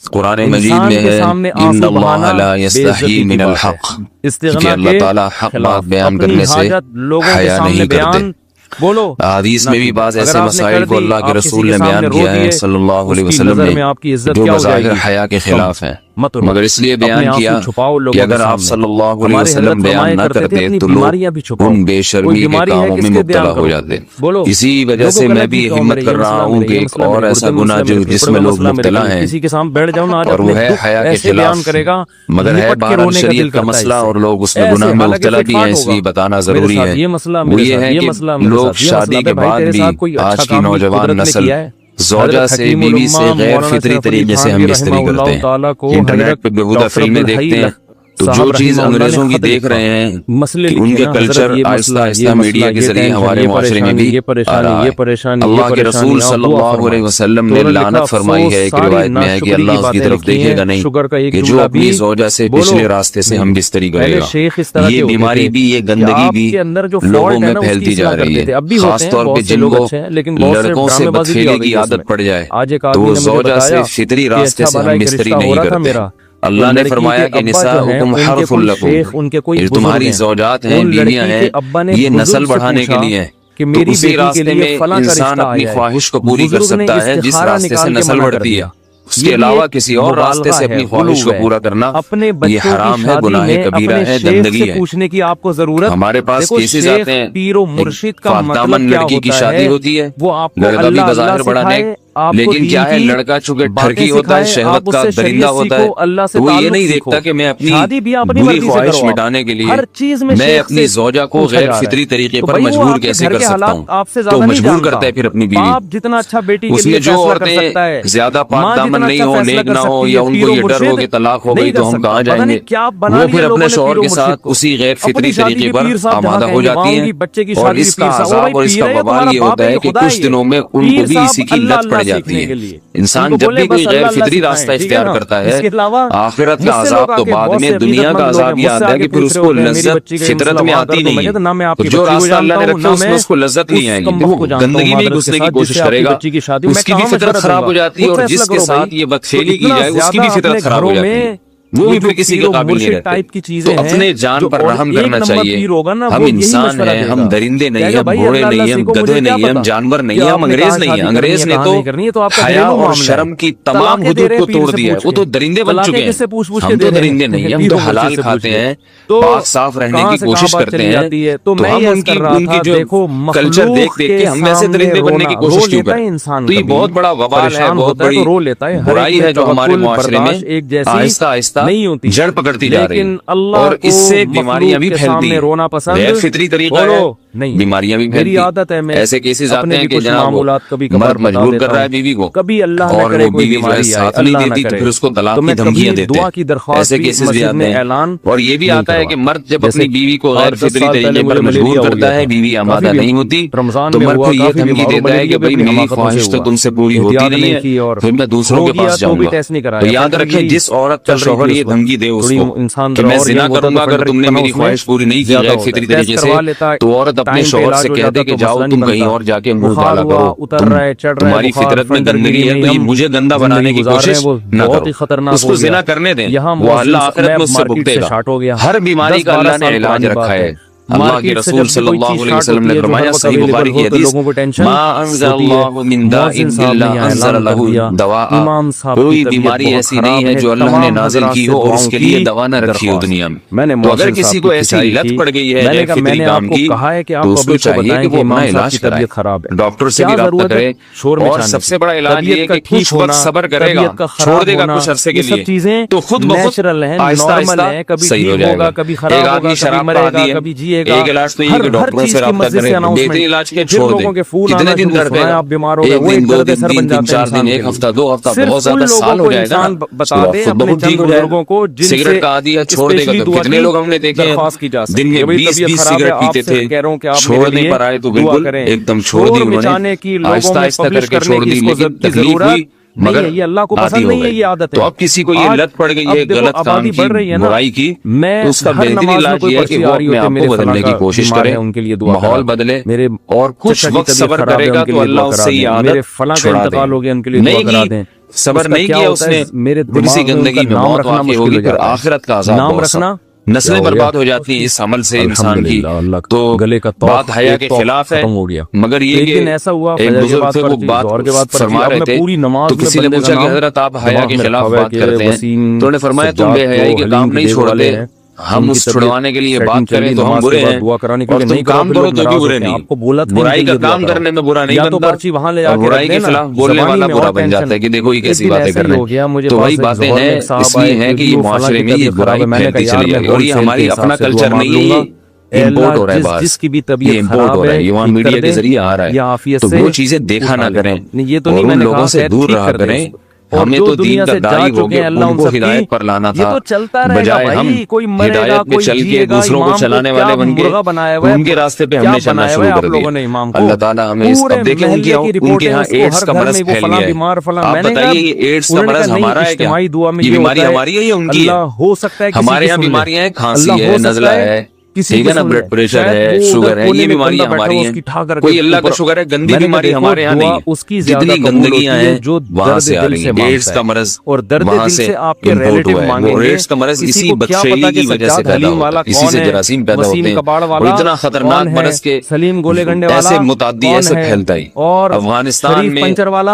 قرآن مجید میں ہے ان اللہ لا یستحیی من الحق، کہ اللہ تعالیٰ حق بات بیان کرنے سے حیا نہیں کرتے۔ حدیث میں بھی بعض ایسے مسائل کو اللہ کے رسول نے بیان کیا ہے صلی اللہ علیہ وسلم نے جو بظاہر حیا کے خلاف ہیں، مگر اس لیے بیان کیا کہ اگر آپ صلی اللہ علیہ وسلم بیان نہ کرتے تو لوگ ان بے شرمی کے کاموں میں مبتلا ہو جاتے۔ اسی وجہ سے میں بھی ہمت کر رہا ہوں کہ ایک اور ایسا گناہ جس میں لوگ مبتلا ہیں اور وہ ہے حیا کے خلاف، مگر ہے بہرحال شریعت کا مسئلہ اور لوگ اس میں گناہ میں مبتلا بھی ہیں، اس لیے بتانا ضروری ہے۔ وہ یہ ہے کہ لوگ شادی کے بعد بھی آج کی نوجوان نسل زوجہ سے بیوی سے غیر فطری طریقے سے ہم بستری کرتے ہیں، انٹرنیٹ پہ بےہودہ فلمیں دیکھتے ہیں، تو جو چیز انگریزوں کی دیکھ رہے ہیں کہ ان کے کلچر آہستہ آہستہ میڈیا کے ذریعے ہمارے معاشرے میں بھی آ رہا ہے۔ اللہ کے رسول صلی اللہ علیہ وسلم نے لعنت فرمائی ہے، ایک روایت میں ہے کہ اللہ اس کی طرف دیکھے گا نہیں کہ جو اپنی زوجہ سے پچھلے راستے سے ہم بستری کرے گا۔ یہ بیماری بھی، یہ گندگی بھی لوگوں میں پھیلتی جا رہی ہے، خاص طور پہ جن کو لڑکوں سے بدفعلی کی عادت پڑ جائے تو وہ زوجہ سے فطری راستے سے ہم بستری نہیں کرتے۔ اللہ نے فرمایا کہ نساؤکم حرث لکم، یہ تمہاری زوجات ہیں، بیویاں ہیں، یہ نسل بڑھانے کے لیے ہیں، تو اسی راستے میں انسان اپنی خواہش کو پوری کر سکتا ہے جس راستے سے نسل بڑھتی ہے۔ اس کے علاوہ کسی اور راستے سے اپنی خواہش کو پورا کرنا یہ حرام ہے، گناہ کبیرہ ہے، گندگی ہے۔ ہمارے پاس کیسز آتے ہیں، پاک دامن لڑکی کی شادی ہوتی ہے، لڑکا بھی بظاہر بڑا نیک، لیکن کیا ہے لڑکا چونکہ ٹھرکی ہوتا ہے، شہوت کا درندہ ہوتا ہے، تو وہ یہ نہیں دیکھتا کہ میں اپنی بری خواہش مٹانے کے لیے میں اپنی زوجہ کو غیر فطری طریقے پر مجبور کیسے کر سکتا ہوں، تو مجبور کرتا ہے پھر اپنی بیوی۔ اس میں جو عورتیں زیادہ پاک دامن نہیں ہو، نیک نہ ہو، یا ان کو یہ ڈر ہو کہ طلاق ہو گئی تو ہم کہاں جائیں گے، وہ پھر اپنے شوہر کے ساتھ اسی غیر فطری طریقے پر آمادہ ہو جاتی ہیں، اور اس کا عذاب اور اس کا وبال یہ ہوتا ہے کہ کچھ دنوں میں ان کو بھی اسی کی لت پڑ جاتی ہے۔ انسان جب بھی کوئی غیر فطری راستہ اختیار کرتا ہے، آخرت کا عذاب تو بعد میں، دنیا کا عذاب یہ آتا ہے کہ پھر اس کو لذت فطرت میں آتی نہیں ہے، تو جو راستہ اللہ نے رکھا اس میں اس کو لذت نہیں آئے گی، وہ گندگی میں گھسنے کی کوشش کرے گا، اس کی بھی فطرت خراب ہو جاتی ہے، اور جس کے ساتھ یہ بدفعلی کی جائے اس کی بھی فطرت خراب ہو جاتی ہے، وہ بھی پھر کسی کے قابل نہیں رہتے۔ تو اپنے جان پر رحم کرنا چاہیے۔ ہم انسان ہیں، ہم درندے نہیں، ہم گھوڑے نہیں، ہم گدھے نہیں، ہم جانور نہیں، ہم انگریز نہیں ہیں۔ انگریز نے تو حیا اور شرم کی تمام حدود کو توڑ دیا ہے، وہ تو درندے بن چکے ہیں، ہم تو درندے نہیں، ہم تو حلال کھاتے ہیں، پاک صاف رہنے کی کوشش کرتے ہیں، تو ہم ان کی جو کلچر دیکھ دیکھ کے ہم ایسے درندے بننے کی کوشش کیوں کریں؟ تو یہ بہت بڑا وبال ہے، بہت بڑی برائی ہے جو ہمارے معاشرے میں آہستہ آہستہ جڑ پکڑتی جا رہی ہے، اور اس سے بیماریاں بھی پھیلتی ہیں، غیر فطری طریقہ ہے، بیماریاں بھی پھیلتی ہیں۔ ایسے کیسز آتے ہیں کہ جناب مرد مجبور کر رہا ہے بیوی کو، اور وہ بیوی جو ہے ساتھ نہیں دیتی تو پھر اس کو طلاق کی دھمکیاں دیتے ہیں، ایسے کیسز بھی آتے ہیں۔ اور یہ بھی آتا ہے کہ مرد جب اپنی بیوی کو غیر فطری طریقے پر مجبور کرتا ہے، بیوی آمادہ نہیں ہوتی، تو مرد پھر یہ دھمکی دیتا ہے کہ بھئی میری خواہش تو تم سے پوری ہوتی نہیں ہے، پھر میں دوسروں کے پاس جاؤں گا۔ تو یاد رکھیں جس عورت کا شوہر یہ دھمکی دے اس کو کہ میں زنا کروں گا اگر تم نے میری خواہش پوری نہیں کی غیر فطری طریقے سے، تو عورت اپنے شوہر سے کہہ دے کہ جاؤ تم کہیں اور جا کے منہ کالا کرو، تمہاری فطرت میں گندگی ہے تو یہ مجھے گندہ بنانے کی کوشش نہ کرو، اس کو زنا کرنے دیں، وہ اللہ آخرت میں اس سے بھگتے گا۔ ہر بیماری کا اللہ نے علاج رکھا ہے۔ اللہ کے رسول صلی اللہ علیہ وسلم نے فرمایا، صحیح بخاری کی حدیث، ما انزل اللہ من داء الا انزل له دواء، کوئی بیماری ایسی نہیں ہے جو اللہ نے نازل کی ہو اور اس کے لیے دوا نہ رکھی ہو دنیا میں۔ تو اگر کسی کو ایسی لت پڑ گئی ہے غیر فطری کام کی تو اس کو چاہیے کہ وہ اپنا علاج کرائے، ڈاکٹر سے بھی رابطہ کرے، اور سب سے بڑا علاج یہ ہے کہ کچھ وقت صبر کرے گا، چھوڑ دے گا کچھ عرصے کے لیے، تو خود بخود آہستہ آہستہ صحیح ہو جائے گا۔ ایک آدمی شراب پر عادی ہے، ایک علاج تو یہ کہ ڈاکٹروں سے رابطہ کریں، بہترین علاج کے چھوڑ دیں، کتنے دن درد ہے، ایک دن، دو دن، تین دن، چار دن، ایک ہفتہ، دو ہفتہ، بہت زیادہ سال ہو جائے گا، خود بخود ٹھیک ہو جائے گا۔ سگریٹ کا عادی ہے، چھوڑ دے گا، تو کتنے لوگ ہم نے دیکھے دن میں 20 سگریٹ پیتے تھے، چھوڑنے پر آئے تو بالکل ایک دم چھوڑ دی انہوں نے، آہستہ آہستہ کر کے چھوڑ دی، لیکن تکلیف ہوئی مگر یہ اللہ کو پسند نہیں ہے، یہ عادت ہے. تو اب کسی کو یہ لت پڑ گئی ہے غلط کام کی، برائی کی، تو اس کا بہترین علاج یہ ہے کہ وہ اپنے آپ کو بدلنے کی کوشش کرے، ماحول بدلے، اور کچھ وقت صبر کرے گا تو اللہ اس سے یہ عادت چھڑا دے. نہیں کی صبر نہیں کیا اس نے، تھوڑی سی گندگی میں موت واقع ہوگی، پھر آخرت کا عذاب بہت سخت، نسلیں برباد ہو جاتی ہیں اس عمل سے انسان کی. تو بات حیا کے خلاف ہے، مگر یہ کہ ایک بزرگ تھے وہ بات فرما رہے تھے، تو کسی نے پوچھا کہ حضرت آپ حیا کے خلاف بات کرتے ہیں، تو انہوں نے فرمایا تم بے حیائی کے کام نہیں چھوڑتے، ہم اس چھڑوانے کے لیے بات کریں تو ہم برے ہیں، اور تم کام کرو تو بھی برے نہیں. برائی کا کام کرنے میں برا نہیں بنتا، اور برائی کے خلاف بولنے والا برا بن جاتا ہے کہ دیکھو یہ کیسی باتیں کر رہے ہیں. تو وہی باتیں ہیں اس لیے ہیں کہ یہ معاشرے میں یہ برائی پھیلتی چلی جائے گی، اور یہ ہماری اپنا کلچر نہیں ہے، یہ امپورٹ ہو رہا ہے باہر، یہ امپورٹ ہو رہا ہے، یہ وہاں میڈیا کے ذریعے آ رہا ہے. تو وہ چیزیں دیکھا نہ کریں اور ان لوگوں سے دور رہا کریں. ہمیں تو دین کا داعی ہو گیا، ان کو ہدایت پر لانا تھا، بجائے ہم ہدایت میں چل کے دوسروں کو چلانے والے بن کے ان کے راستے پہ ہم نے چلنا شروع کر دیا. اللہ تعالیٰ ہمیں اس اب دیکھیں ان کے یہاں ایڈز کا مرض پھیل گیا ہے. آپ بتائیے یہ ایڈز کا مرض ہمارا ہے کیا؟ یہ بیماری ہماری ہے یا ان کی ہے؟ ہمارے یہاں بیماریاں ہیں، کھانسی ہے، نزلہ ہے، ٹھیک ہے نا، بلڈ پریشر ہے، شوگر ہے، یہ بیماریاں ہماری ہیں. کوئی اللہ کا شکر ہے گندی بیماری ہمارے یہاں نہیں ہے، جتنی گندگیاں ہیں وہاں سے آ رہی ہیں. ایڈز کا مرض وہاں سے امپورٹ ہوا ہے. وہ ایڈز کا مرض اسی بدشیلی کی وجہ سے پیدا ہوتا ہے، اسی سے جراثیم پیدا ہوتے ہیں، اور اتنا خطرناک مرض کے ایسے متعدی ایسے پھیلتا ہے. افغانستان میں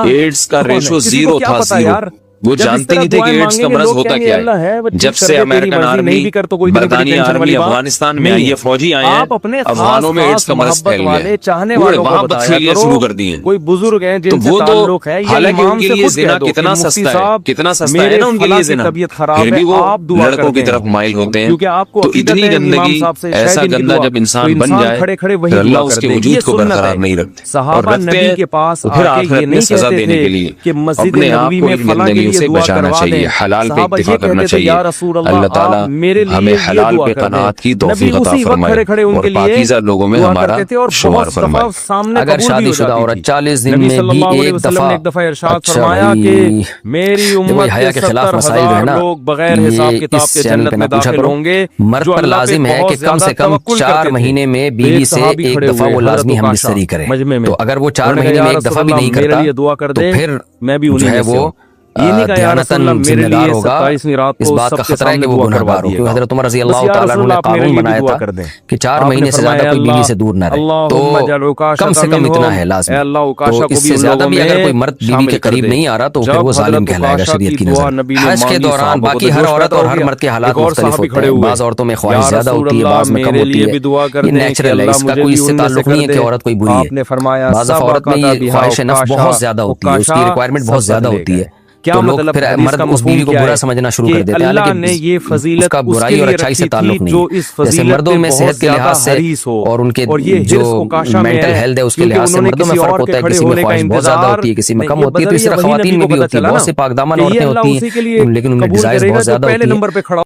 ایڈز کا ریشو 0 تھا، 0. وہ جانتے نہیں تھے کہ ایڈز کا مرض ہوتا کیا ہے. جب سے امریکن آرمی، برطانیہ آرمی افغانستان میں آئی ہے، فوجی آئے ہیں، افغانوں میں ایڈز کا مرض پھیل گیا، وہاں بدخیلیاں شروع کر دی ہیں. کوئی بزرگ ہیں تو وہ تو حالانکہ ان کے لیے زنا کتنا سستا ہے، کتنا سستا ہے نا ان کے لیے زنا، پھر بھی وہ لڑکوں کی طرف مائل ہوتے ہیں. تو اتنی گندگی، ایسا گندا جب انسان بن جائے پھر اللہ اس کے وجود کو برقرار نہیں رکھتے اور رکھتے ہیں، تو پھر آخرت میں سزا دینے کے لیے اپنے آپ کو ان گندگیوں سے بچانا چاہیے، حلال پہ اکتفا کرنا چاہیے. اللہ تعالیٰ ہمیں حلال پہ قناعت کی توفیق عطا فرمائے اور پاکیزہ لوگوں میں ہمارا شمار فرمائے. اگر شادی شدہ عورت 40 دن میں بھی ایک دفعہ ارشاد فرمایا کہ میری امت حیا کے خلاف مسائل ہے نا، یہ اس چینل پہ میں پوچھا کروں، مرد پر لازم ہے کہ کم سے کم 4 مہینے میں بیوی سے ایک دفعہ وہ لازمی ہم بستری کرے. تو اگر وہ 4 مہینے میں ایک دفعہ بھی نہیں کرتا تو پھر جو ہے وہ دیانتاً ذمہ دار ہوگا. اس بات کا خطرہ ہے کہ وہ گناہ گار ہو، کیونکہ حضرت عمر رضی اللہ تعالیٰ عنہ نے قانون بنایا تھا کہ 4 مہینے سے زیادہ کوئی بیوی سے دور نہ رہے. تو کم سے کم اتنا ہے لازمی. تو اس سے زیادہ بھی اگر کوئی مرد بیوی کے قریب نہیں آ رہا تو پھر وہ ظالم کہلائے گا شریعت کی نظر. حج کے دوران باقی ہر عورت اور ہر مرد کے حالات مختلف ہوتے ہیں. بعض عورتوں میں خواہش زیادہ ہوتی ہے، بعض میں کم ہوتی ہے، یہ نیچرل ہے، اس کا کوئی اس سے تعلق نہیں ہے کہ عورت کوئی بری ہے. بعض عورت میں یہ خواہش نفس بہت زیادہ ہوتی ہے، اس کی ریکوائرمنٹ بہت زیادہ ہوتی ہے، تو لوگ پھر مرد اس بیوی کو برا سمجھنا شروع کر دیتے ہیں، لیکن اس کا برائی اور اچھائی سے تعلق نہیں. جیسے مردوں میں صحت کے لحاظ سے اور ان کے جو مینٹل ہیلتھ ہے اس کے لحاظ سے مردوں میں فرق ہوتا ہے، کسی میں خواہش بہت زیادہ ہوتی ہے، کسی میں کم ہوتی ہے. تو اس طرح خواتین میں بھی ہوتی ہے، بہت سے پاکدامن عورتیں ہوتی ہیں لیکن ان میں ڈیزائر بہت زیادہ ہوتی ہے.